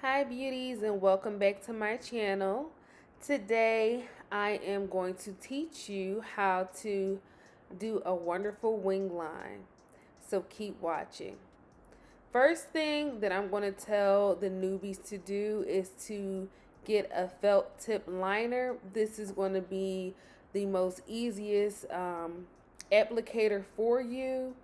Hi beauties, and welcome back to my channel. Today I am going to teach you how to do a wonderful wing line. So keep watching. First thing that I'm going to tell the newbies to do is to get a felt tip liner. This is going to be the most easiest applicator for you.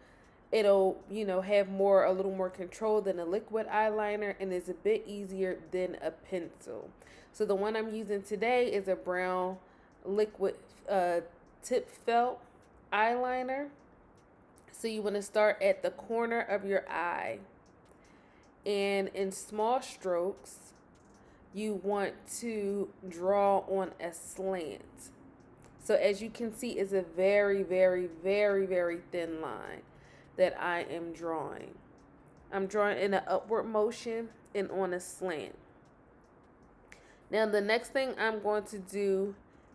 It'll, have a little more control than a liquid eyeliner, and is a bit easier than a pencil. So the one I'm using today is a brown liquid tip felt eyeliner. So you want to start at the corner of your eye, and in small strokes you want to draw on a slant. So as you can see, it's a very, very, very, very thin line that I am drawing. I'm drawing in an upward motion and on a slant. Now the next thing I'm going to do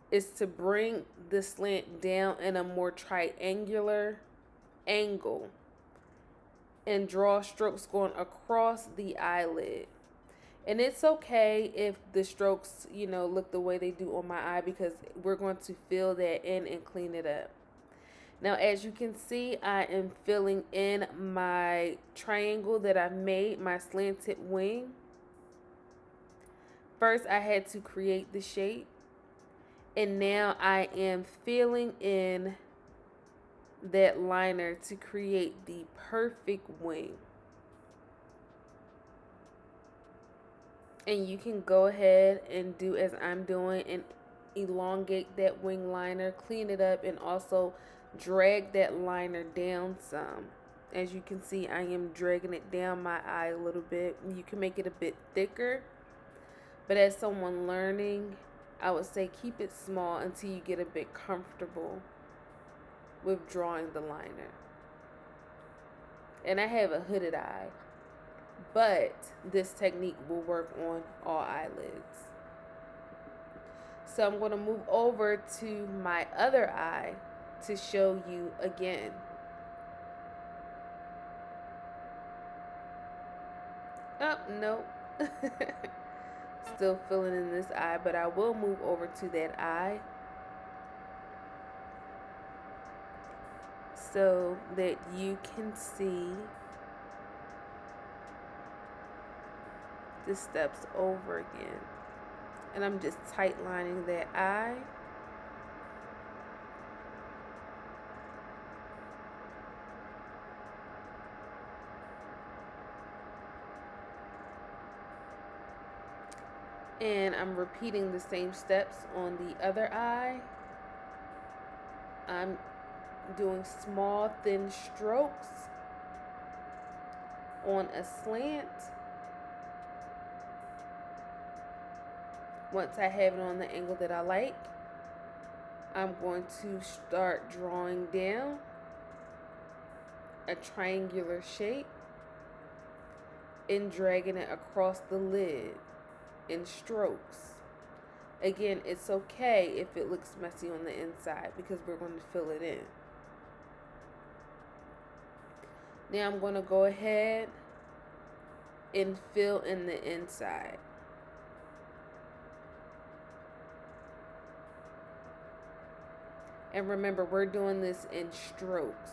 is to bring the slant down in a more triangular angle and draw strokes going across the eyelid. And it's okay if the strokes, look the way they do on my eye, because we're going to fill that in and clean it up. Now, as you can see, I am filling in my triangle that I made, my slanted wing. First, I had to create the shape, and now I am filling in that liner to create the perfect wing. And you can go ahead and do as I'm doing and elongate that wing liner, clean it up, and also drag that liner down some. As you can see, I am dragging it down my eye a little bit. You can make it a bit thicker, but as someone learning, I would say keep it small until you get a bit comfortable with drawing the liner. And I have a hooded eye, but this technique will work on all eyelids. So I'm going to move over to my other eye to show you again. Oh, no. Still filling in this eye, but I will move over to that eye so that you can see the steps over again. And I'm just tight lining that eye. And I'm repeating the same steps on the other eye. I'm doing small, thin strokes on a slant. Once I have it on the angle that I like, I'm going to start drawing down a triangular shape and dragging it across the lid in strokes. Again, it's okay if it looks messy on the inside because we're going to fill it in. Now I'm going to go ahead and fill in the inside. And remember, we're doing this in strokes.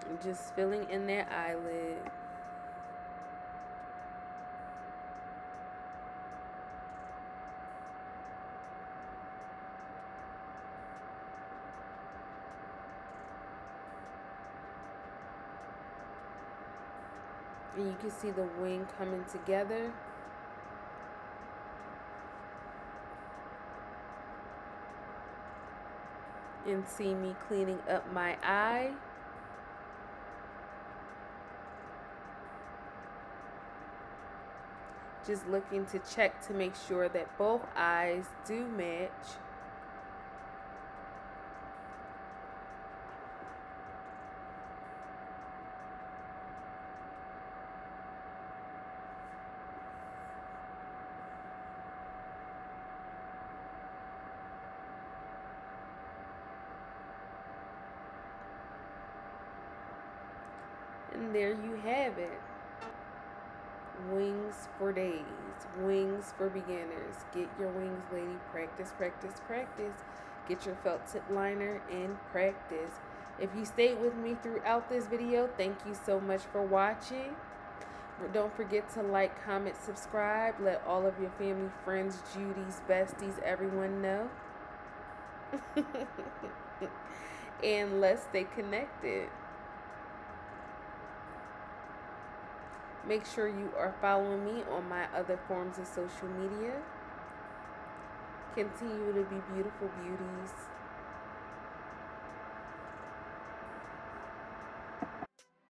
I'm just filling in that eyelid. And you can see the wing coming together. And see me cleaning up my eye. Just looking to check to make sure that both eyes do match. And there you have it. Wings for days. Wings for beginners. Get your wings, lady. Practice, practice, practice. Get your felt tip liner and practice. If you stayed with me throughout this video, thank you so much for watching. Don't forget to like, comment, subscribe. Let all of your family, friends, Judy's, besties, everyone know. And let's stay connected. Make sure you are following me on my other forms of social media. Continue to be beautiful, beauties.